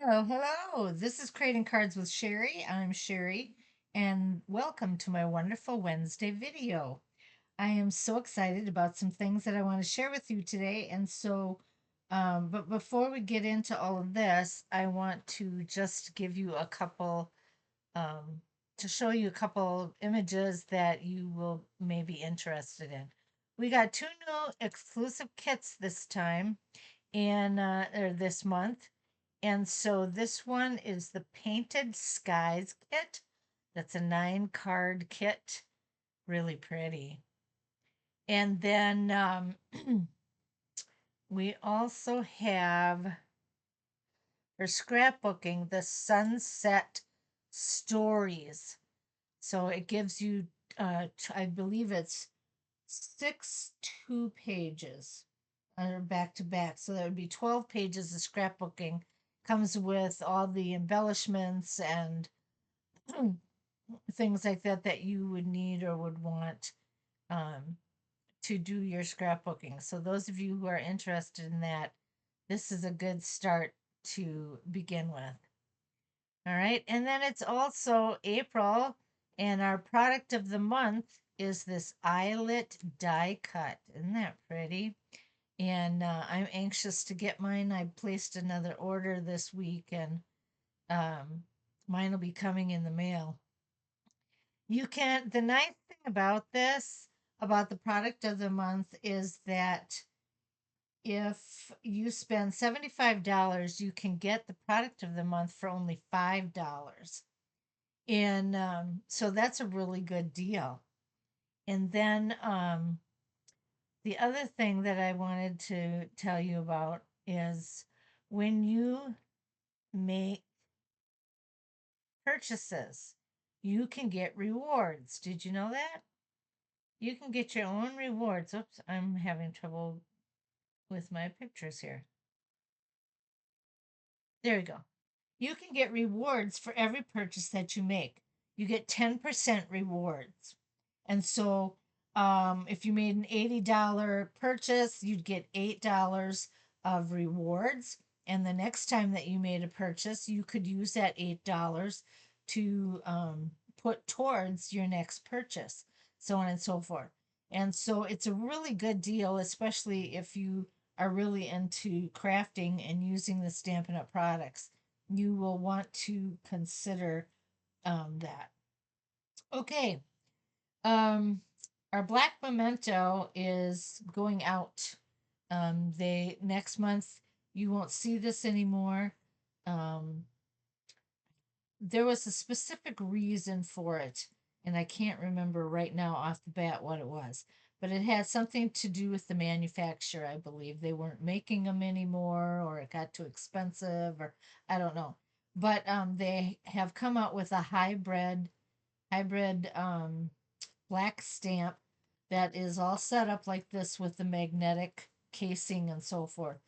Oh, hello. This is Creating Cards with Sherry. I'm Sherry, and welcome to my wonderful Wednesday video. I am so excited about some things that I want to share with you today. But before we get into all of this, I want to just give you um, to show you a couple images that you will may be interested in. We got two new exclusive kits this time or this month. And so this one is the Painted Skies kit. That's a 9 card kit. Really pretty. And then we also have for scrapbooking the Sunset Stories. So it gives you, I believe it's 6 2 pages back to back. So that would be 12 pages of scrapbooking. Comes with all the embellishments and things like that that you would need or would want um, to do your scrapbooking. So those of you who are interested in that, this is a good start to begin with. All right. And then it's also April, and our product of the month is this eyelet die cut. Isn't that pretty? And I'm anxious to get mine. I placed another order this week, and um, mine will be coming in the mail. The nice thing about this, about the product of the month, is that if you spend $75, you can get the product of the month for only $5. And so that's a really good deal. And then the other thing that I wanted to tell you about is when you make purchases, you can get rewards. Did you know that? You can get your own rewards. Oops, I'm having trouble with my pictures here. There we go. You can get rewards for every purchase that you make. You get 10% rewards. And so if you made an $80 purchase, you'd get $8 of rewards. And the next time that you made a purchase, you could use that $8 to put towards your next purchase, so on and so forth. And so it's a really good deal, especially if you are really into crafting and using the Stampin' Up! Products. You will want to consider that. Okay, um, our Black Memento is going out. They next month you won't see this anymore. Um, there was a specific reason for it, and I can't remember right now off the bat what it was. But it had something to do with the manufacturer, I believe. They weren't making them anymore, or it got too expensive, or I don't know. But they have come out with a hybrid black stamp that is all set up like this with the magnetic casing and so forth.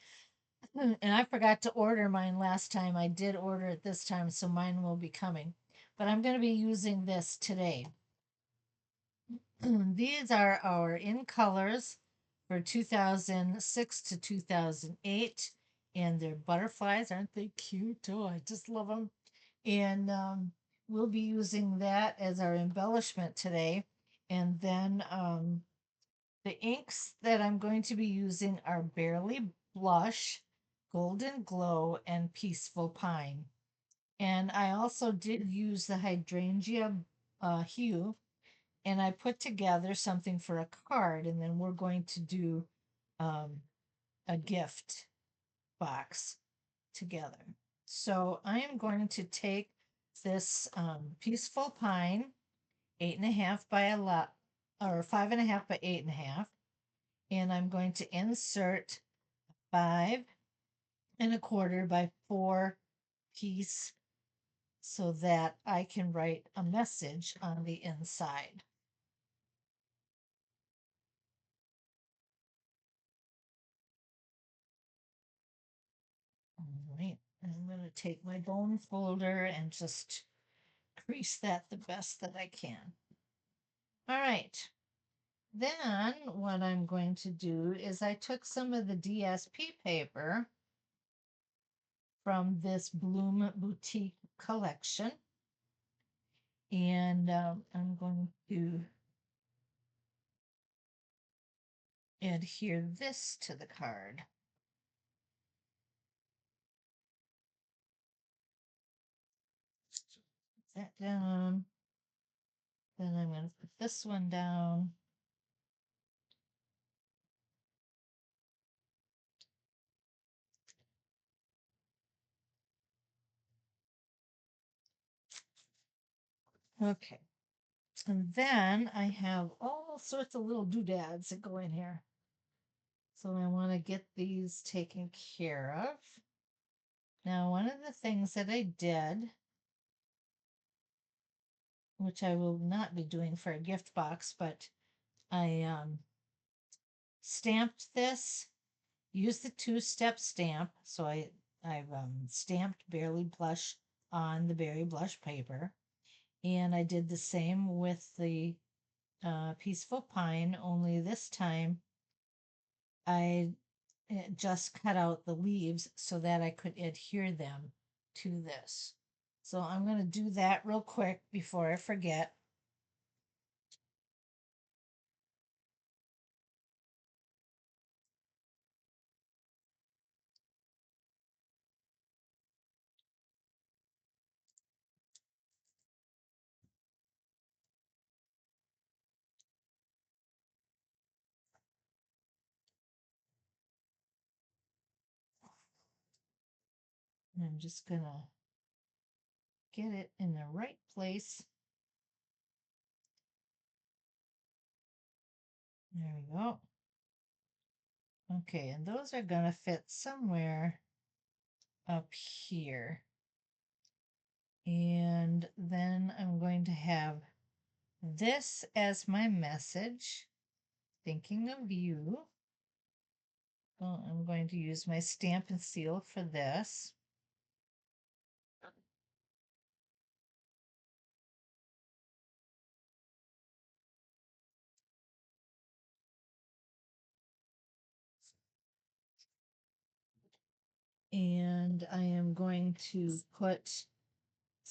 And I forgot to order mine last time. I did order it this time, so mine will be coming. But I'm going to be using this today. These are our in colors for 2006 to 2008. And they're butterflies. Aren't they cute? Oh, I just love them. And we'll be using that as our embellishment today. And then the inks that I'm going to be using are Barely Blush, Golden Glow, and Peaceful Pine. And I also did use the hydrangea hue, and I put together something for a card, and then we're going to do um, a gift box together. So I am going to take this Peaceful Pine, 8.5 by a lot, or 5.5 by 8.5, and I'm going to insert 5.25 by 4 piece so that I can write a message on the inside. All right, I'm going to take my bone folder and just crease that the best that I can. All right, then what I'm going to do is I took some of the DSP paper from this Bloom Boutique collection. And I'm going to adhere this to the card. Put that down. Then I'm going to put this one down. Okay. And then I have all sorts of little doodads that go in here. So I want to get these taken care of. Now, one of the things that I did, which I will not be doing for a gift box, but I stamped this, used the two-step stamp. So I've stamped Berry Blush on the Berry Blush paper. And I did the same with the Peaceful Pine, only this time I just cut out the leaves so that I could adhere them to this. So I'm going to do that real quick before I forget. I'm just going to get it in the right place. There we go. Okay, and those are going to fit somewhere up here. And then I'm going to have this as my message, thinking of you. Well, I'm going to use my stamp and seal for this. And I am going to put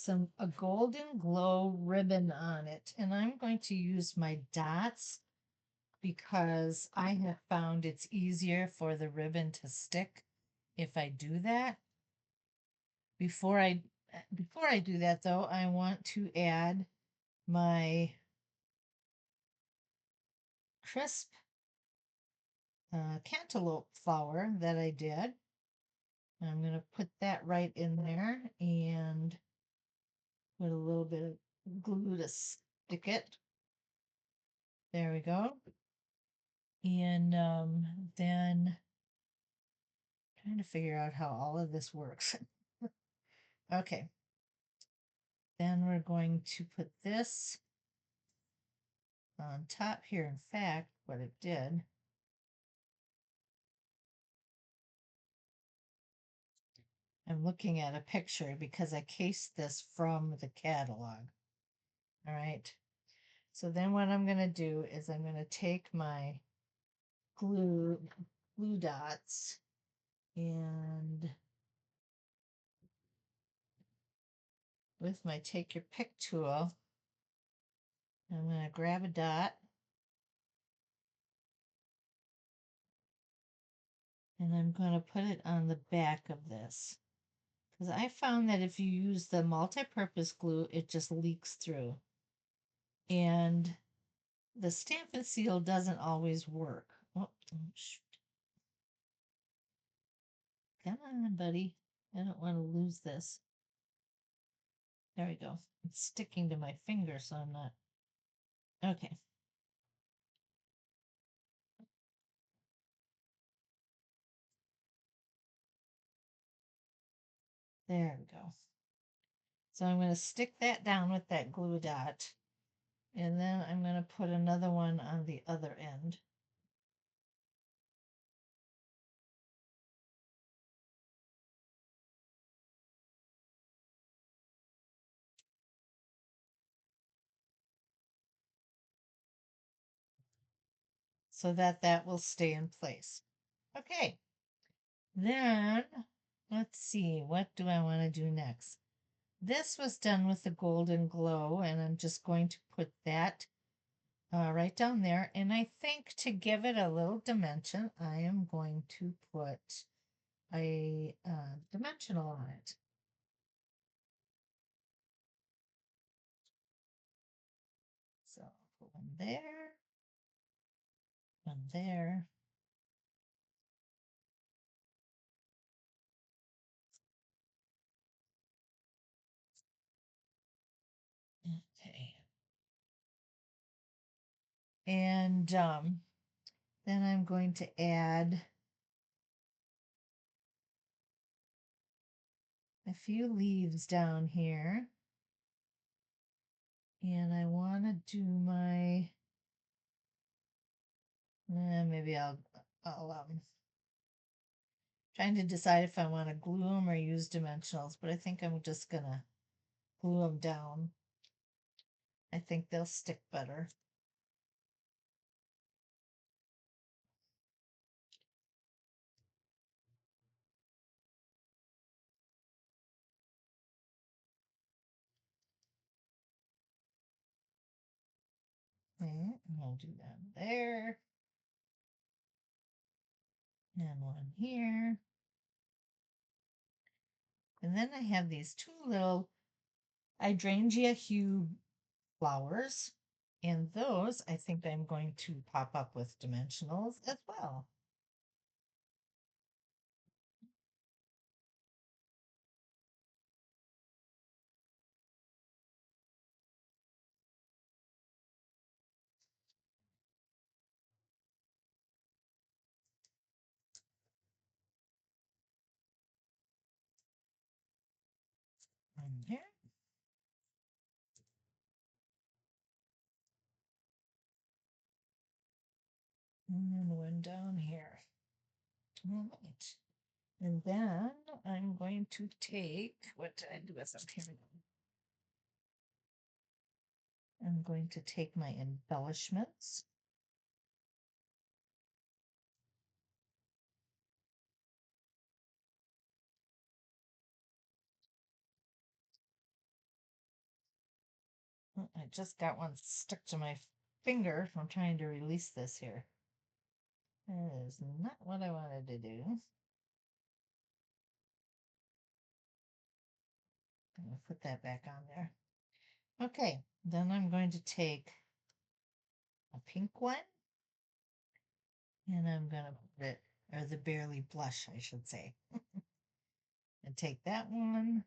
a golden glow ribbon on it. And I'm going to use my dots because I have found it's easier for the ribbon to stick if I do that. Before I do that though, I want to add my crisp cantaloupe flower that I did. I'm going to put that right in there and put a little bit of glue to stick it. There we go. And then trying to figure out how all of this works. Okay. Then we're going to put this on top here. In fact, what it did, I'm looking at a picture because I cased this from the catalog. All right. So then what I'm going to do is I'm going to take my glue dots and with my take your pick tool, I'm going to grab a dot and I'm going to put it on the back of this. Because I found that if you use the multi-purpose glue, it just leaks through. And the stamp and seal doesn't always work. Oh, shoot. Come on, buddy. I don't want to lose this. There we go. It's sticking to my finger, so I'm not. Okay. There we go. So I'm going to stick that down with that glue dot. And then I'm going to put another one on the other end. So that will stay in place. Okay. Then Let's see, what do I want to do next? This was done with the Golden Glow, and I'm just going to put that right down there. And I think to give it a little dimension, I am going to put a dimensional on it. So put one there, one there. Okay. And then I'm going to add a few leaves down here. And I want to do my, maybe I'll trying to decide if I want to glue them or use dimensionals, but I think I'm just gonna glue them down. I think they'll stick better. Okay, and I'll do that there. And one here. And then I have these two little hydrangea hue flowers. And those I think I'm going to pop up with dimensionals as well. One here. And then one down here. All right. And then I'm going to take, what did I do with them? Here we go. I'm going to take my embellishments. I just got one stuck to my finger from trying to release this here. That is not what I wanted to do. I'm going to put that back on there. Okay, then I'm going to take a pink one and I'm going to put it, or the Barely Blush, I should say. And take that one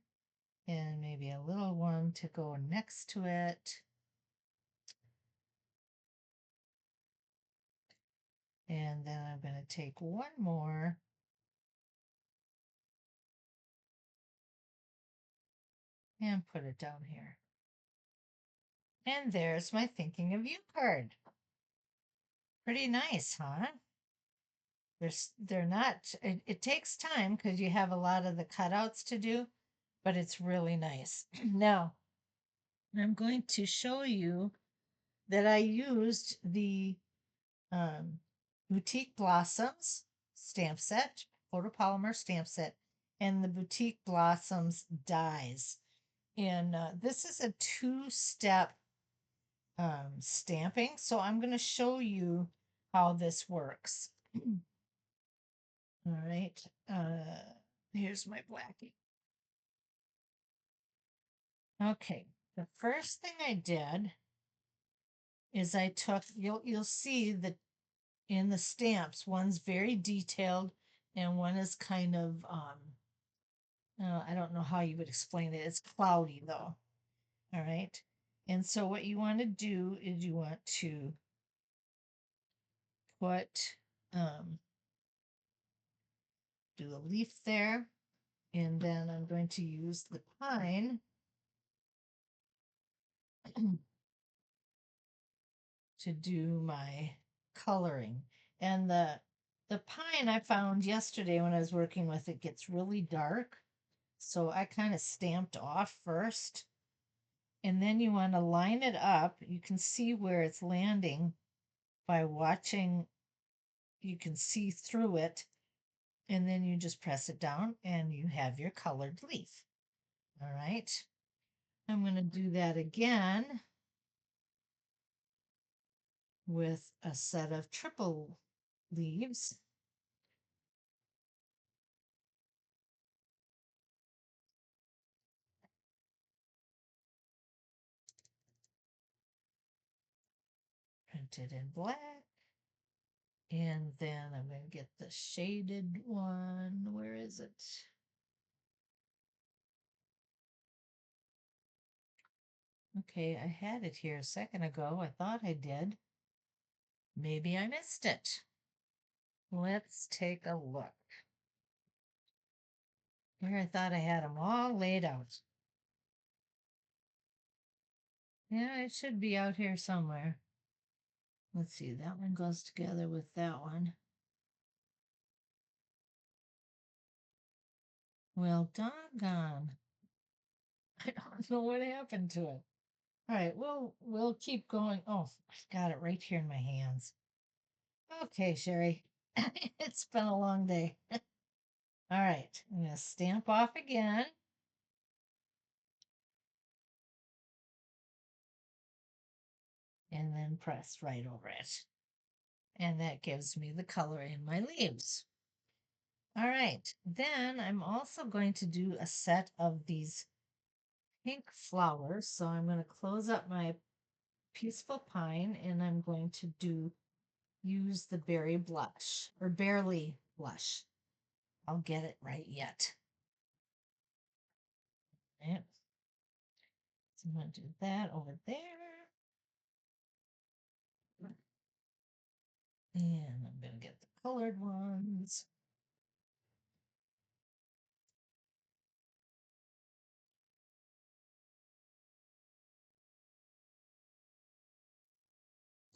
and maybe a little one to go next to it. And then I'm going to take one more and put it down here. And there's my Thinking of You card. Pretty nice, huh? They're not, it takes time because you have a lot of the cutouts to do, but it's really nice. Now, I'm going to show you that I used the um, Boutique Blossoms stamp set, photopolymer stamp set, and the Boutique Blossoms dies. And this is a two-step stamping, so I'm going to show you how this works. All right, here's my blackie. Okay, the first thing I did is I took, you'll see that in the stamps, one's very detailed and one is kind of I don't know how you would explain it. It's cloudy though. All right. And so what you want to do is you want to put do a leaf there, and then I'm going to use the pine to do my coloring. And the pine I found yesterday when I was working with it gets really dark. So I kind of stamped off first. And then you want to line it up. You can see where it's landing by watching. You can see through it. And then you just press it down and you have your colored leaf. All right. I'm going to do that again with a set of triple leaves. Printed in black. And then I'm going to get the shaded one. Where is it? Okay, I had it here a second ago. I thought I did. Maybe I missed it. Let's take a look. Here I thought I had them all laid out. Yeah, it should be out here somewhere. Let's see, that one goes together with that one. Well, doggone. I don't know what happened to it. All right, we'll keep going. Oh, I've got it right here in my hands. Okay, Sherry. It's been a long day. All right, I'm gonna stamp off again. And then press right over it. And that gives me the color in my leaves. All right, then I'm also going to do a set of these pink flowers. So I'm going to close up my Peaceful Pine and I'm going to use the berry blush or barely blush. I'll get it right yet. Right. So I'm going to do that over there. And I'm going to get the colored ones.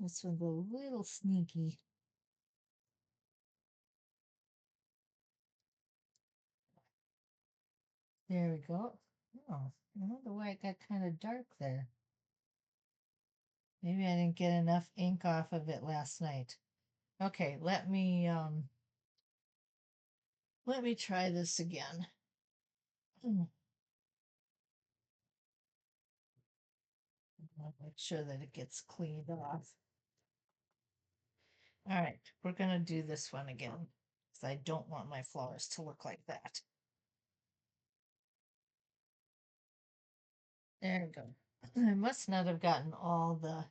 This one's a little sneaky. There we go. Oh, I wonder why it got kind of dark there. Maybe I didn't get enough ink off of it last night. Okay, let me try this again. I'll make sure that it gets cleaned off. All right, we're gonna do this one again because I don't want my flowers to look like that. There we go. I must not have gotten all the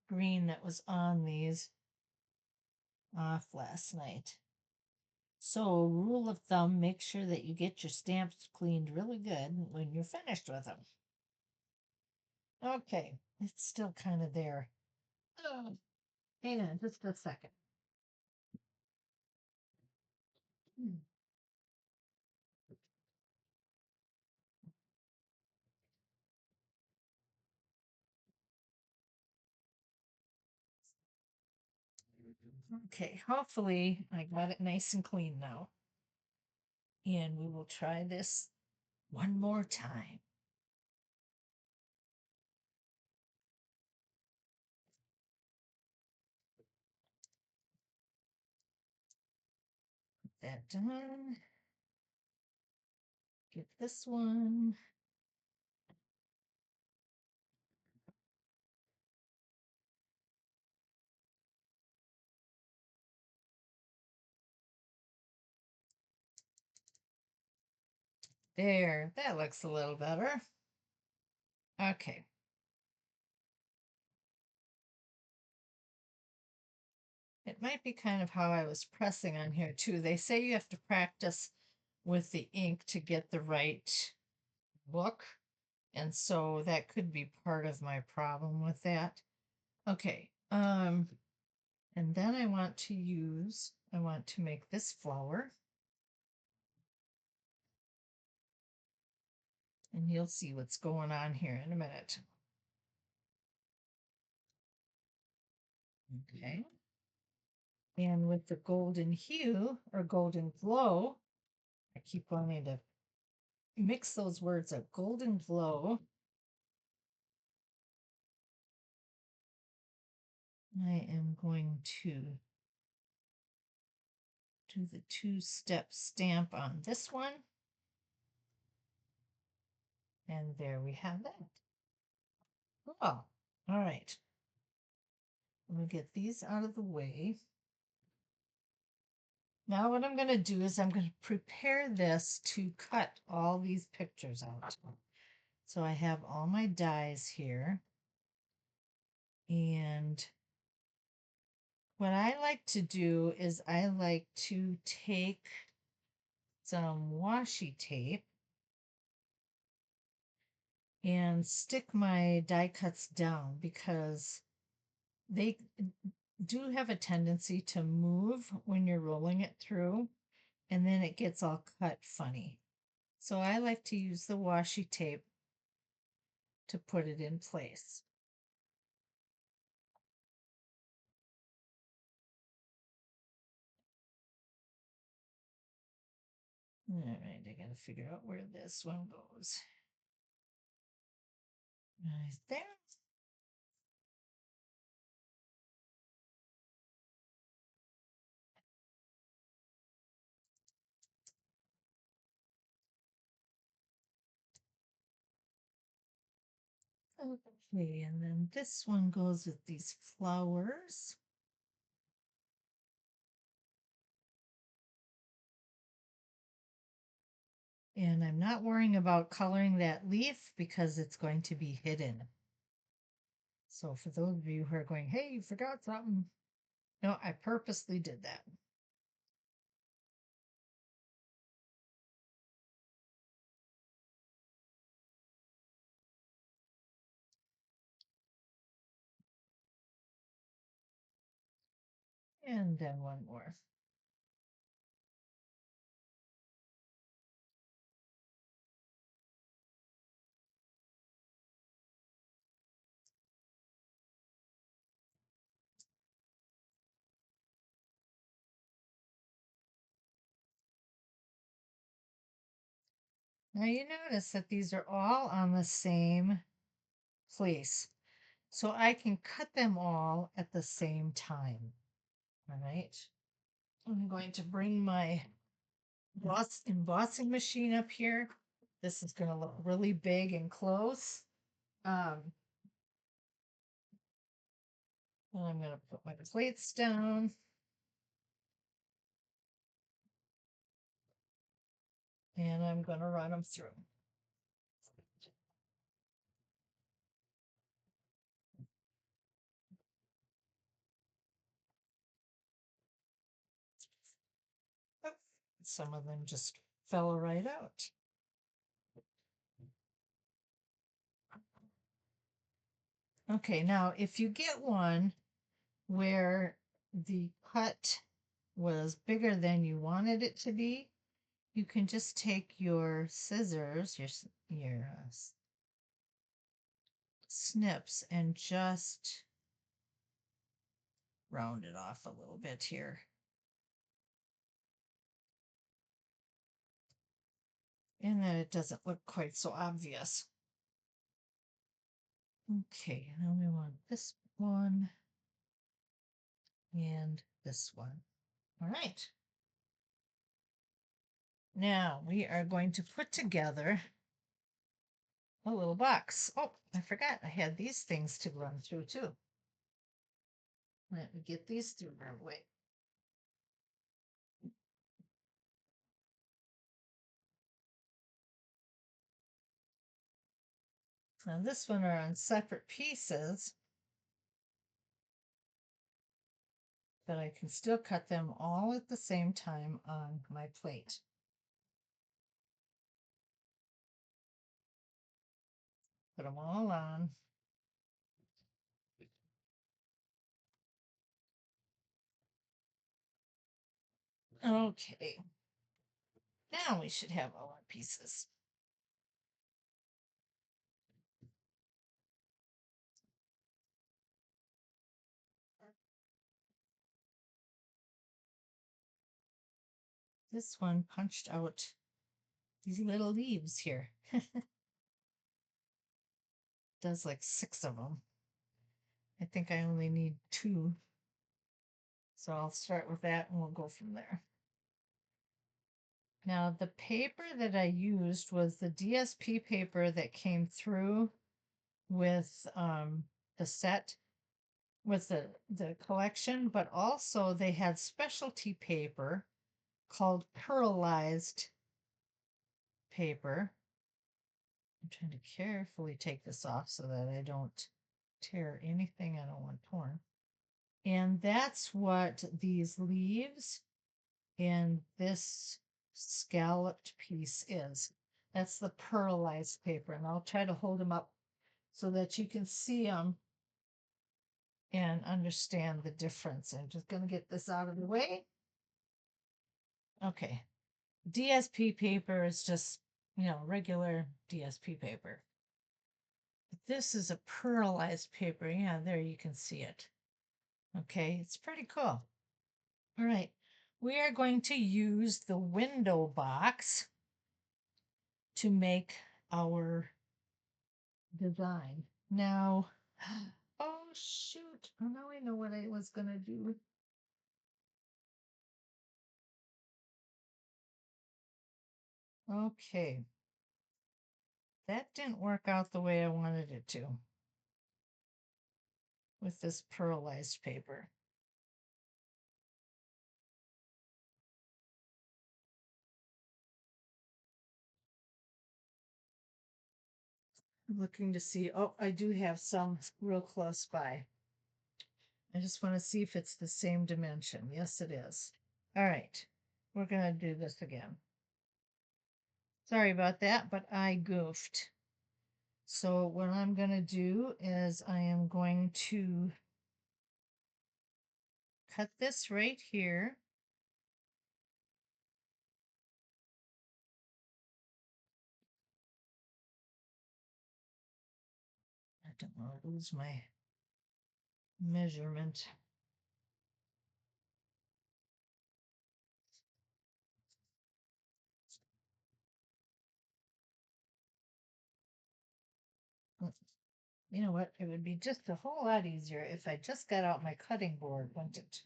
green that was on these off last night. So, rule of thumb, make sure that you get your stamps cleaned really good when you're finished with them. Okay, it's still kind of there. Oh, hang on just a second. Hmm. Okay, hopefully I got it nice and clean now. And we will try this one more time. That done. Get this one. There, that looks a little better. Okay. It might be kind of how I was pressing on here too. They say you have to practice with the ink to get the right look. And so that could be part of my problem with that. Okay. And then I want to make this flower. And you'll see what's going on here in a minute. Okay. And with the golden hue or golden glow, I keep wanting to mix those words up. Golden glow. I am going to Do the two-step stamp on this one. And there we have that. Oh, all right. We'll get these out of the way. Now what I'm going to do is I'm going to prepare this to cut all these pictures out. So I have all my dies here. And what I like to do is I like to take some washi tape and stick my die cuts down because they do have a tendency to move when you're rolling it through, and then it gets all cut funny. So I like to use the washi tape to put it in place. All right, I gotta figure out where this one goes. Right there. Okay, and then this one goes with these flowers. And I'm not worrying about coloring that leaf because it's going to be hidden. So for those of you who are going, hey, you forgot something. No, I purposely did that. And then one more. Now you notice that these are all on the same place. So I can cut them all at the same time. All right. I'm going to bring my embossing machine up here. This is going to look really big and close. And I'm going to put my plates down. And I'm going to run them through. Oh, some of them just fell right out. Okay, now if you get one where the cut was bigger than you wanted it to be, you can just take your scissors, your snips, and just round it off a little bit here. And then it doesn't look quite so obvious. Okay, now we want this one and this one. All right. Now we are going to put together a little box. Oh, I forgot I had these things to run through too. Let me get these through real quick. Now this one are on separate pieces, but I can still cut them all at the same time on my plate. Put them all on. Okay. Now we should have all our pieces. This one punched out these little leaves here. Does like 6 of them. I think I only need 2. So I'll start with that and we'll go from there. Now, the paper that I used was the DSP paper that came through with the set, with the collection, but also they had specialty paper called pearlized paper. I'm trying to carefully take this off so that I don't tear anything I don't want torn. And that's what these leaves and this scalloped piece is. That's the pearlized paper. And I'll try to hold them up so that you can see them and understand the difference. I'm just going to get this out of the way. Okay. DSP paper is just, regular DSP paper. But this is a pearlized paper. Yeah, there you can see it. Okay, it's pretty cool. All right, we are going to use the window box to make our design. Now, oh shoot, oh, now I know what I was gonna do. Okay, that didn't work out the way I wanted it to with this pearlized paper. I'm looking to see, oh, I do have some real close by. I just want to see if it's the same dimension. Yes, it is. All right, we're gonna do this again. Sorry about that, but I goofed. So what I'm going to do is I am going to cut this right here. I don't want to lose my measurement. You know what? It would be just a whole lot easier if I just got out my cutting board, wouldn't it?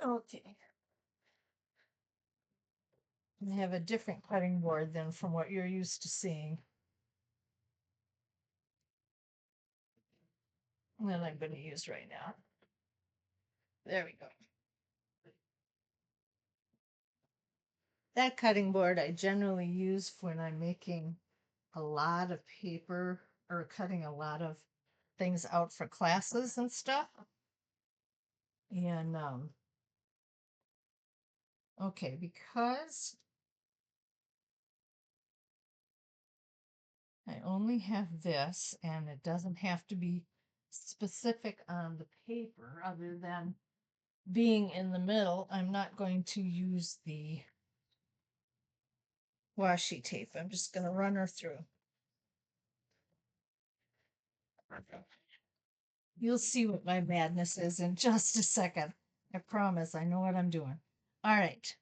Okay. I have a different cutting board than from what you're used to seeing. That I'm going to use right now. There we go. That cutting board I generally use when I'm making a lot of paper or cutting a lot of things out for classes and stuff. And okay, because I only have this and it doesn't have to be specific on the paper other than being in the middle, I'm not going to use the washi tape. I'm just going to run her through. You'll see what my madness is in just a second. I promise I know what I'm doing. All right.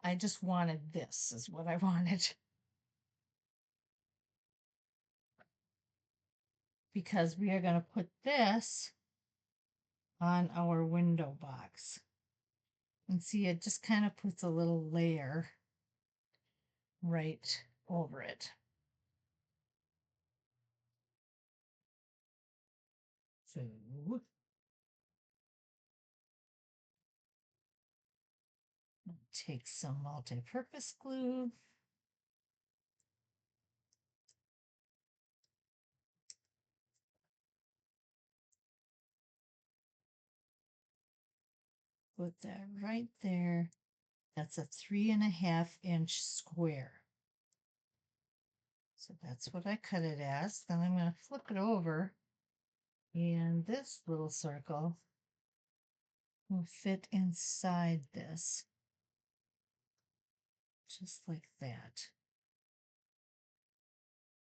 I just wanted this, is what I wanted. Because we are going to put this on our window box. And see, it just kind of puts a little layer right over it. So take some multi-purpose glue. Put that right there. That's a 3.5-inch square. So that's what I cut it as. Then I'm going to flip it over. And this little circle will fit inside this. Just like that.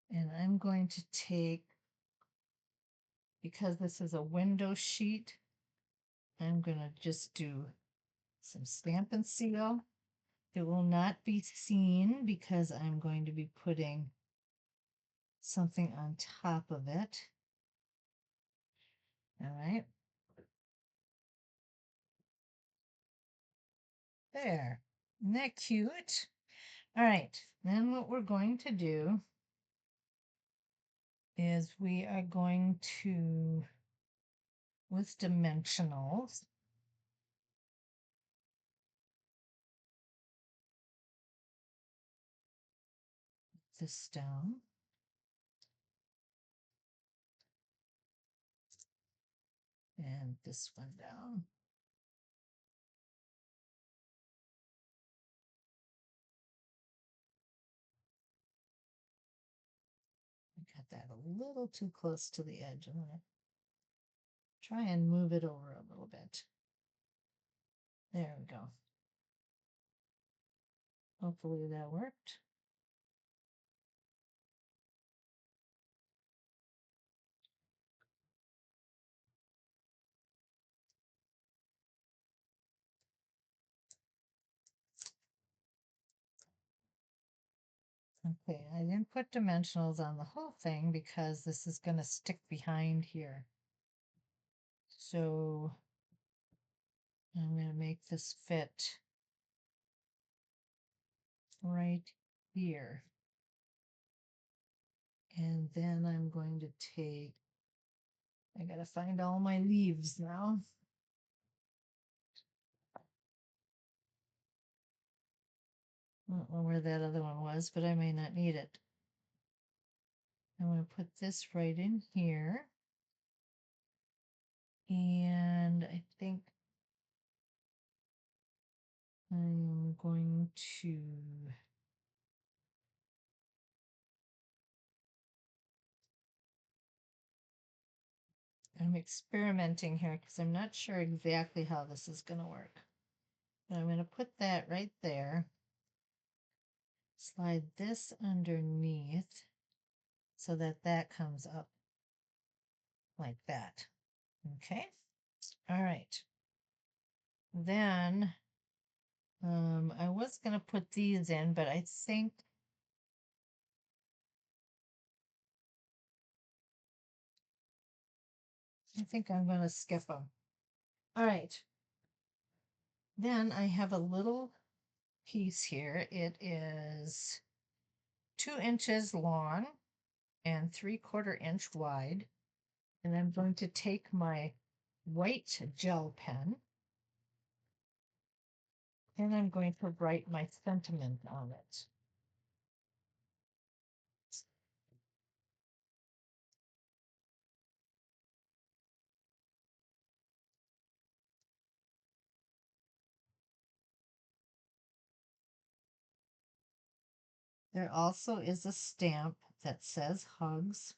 And I'm going to take because this is a window sheet, I'm going to just do some Stampin' Seal. It will not be seen because I'm going to be putting something on top of it. All right. There. Isn't that cute? All right. Then what we're going to do is we are going to, with dimensionals, this down. And this one down. I got that a little too close to the edge. I'm going to try and move it over a little bit. There we go. Hopefully that worked. Okay, I didn't put dimensionals on the whole thing because this is going to stick behind here. So I'm going to make this fit right here. And then I'm going to take, I got to find all my leaves now. I don't know where that other one was, but I may not need it. I'm going to put this right in here. And I think I'm going to I'm experimenting here because I'm not sure exactly how this is going to work. But I'm going to put that right there. Slide this underneath so that that comes up like that. Okay. All right. Then I was going to put these in, but I think I'm going to skip them. All right. Then I have a little piece here. It is 2 inches long and 3/4 inch wide. And I'm going to take my white gel pen and I'm going to write my sentiment on it. There also is a stamp that says hugs,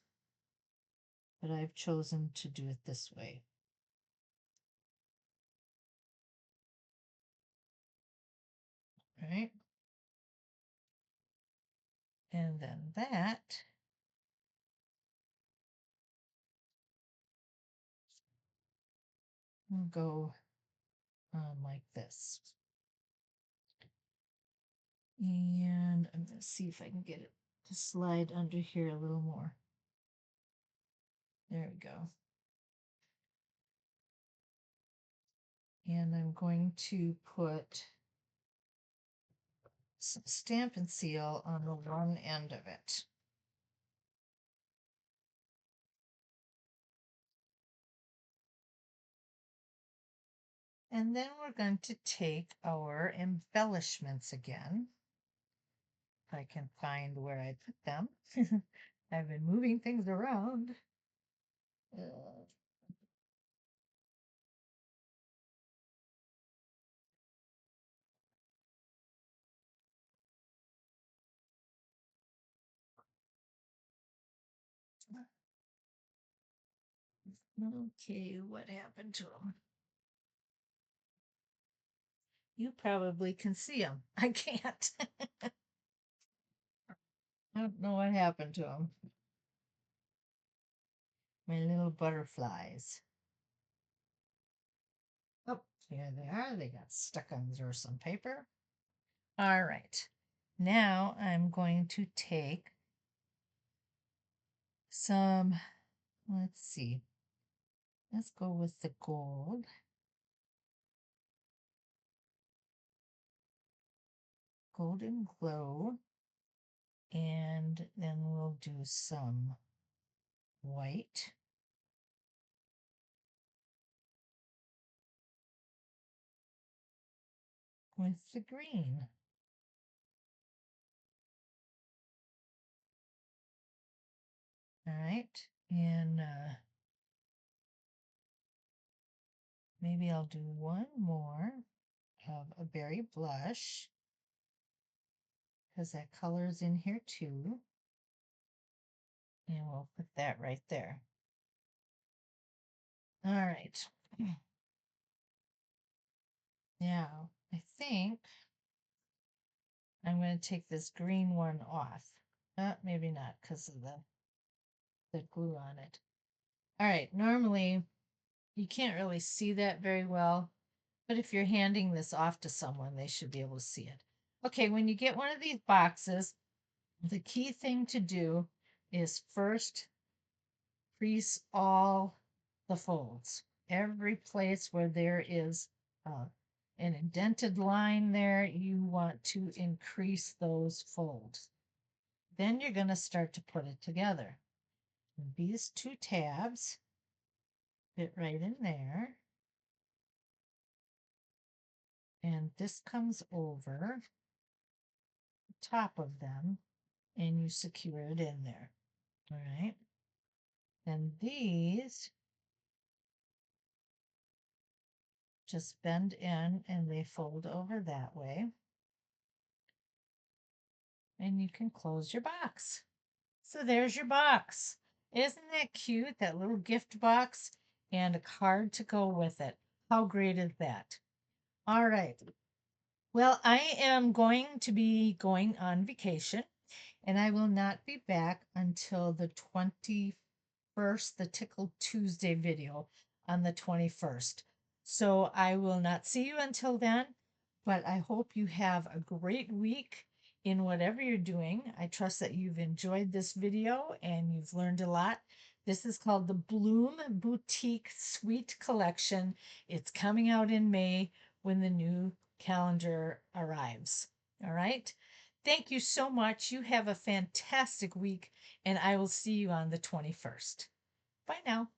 but I've chosen to do it this way. Right? And then that will go on like this. And I'm going to see if I can get it to slide under here a little more. There we go. And I'm going to put some Stampin' Seal on the one end of it. And then we're going to take our embellishments again. If I can find where I put them. I've been moving things around. Okay, what happened to them? You probably can see them. I can't. I don't know what happened to them. My little butterflies. Oh, here they are. They got stuck under some paper. All right. Now I'm going to take some, let's see, let's go with the gold. Golden glow. And then we'll do some white. With the green. All right. And maybe I'll do one more of a berry blush because that color is in here too. And we'll put that right there. All right. Now, I think I'm going to take this green one off. Maybe not because of the glue on it. All right. Normally, you can't really see that very well, but if you're handing this off to someone, they should be able to see it. Okay, when you get one of these boxes, the key thing to do is first crease all the folds. Every place where there is an indented line there, you want to increase those folds. Then you're going to start to put it together. And these two tabs fit right in there. And this comes over the top of them and you secure it in there. All right. And these just bend in and they fold over that way. And you can close your box. So there's your box. Isn't that cute? That little gift box and a card to go with it. How great is that? All right. Well, I am going to be going on vacation and I will not be back until the 21st, the Tickle Tuesday video on the 21st. So I will not see you until then, but I hope you have a great week in whatever you're doing. I trust that you've enjoyed this video and you've learned a lot. This is called the Bloom Boutique Suite Collection. It's coming out in May when the new calendar arrives. All right. Thank you so much. You have a fantastic week, and I will see you on the 21st. Bye now.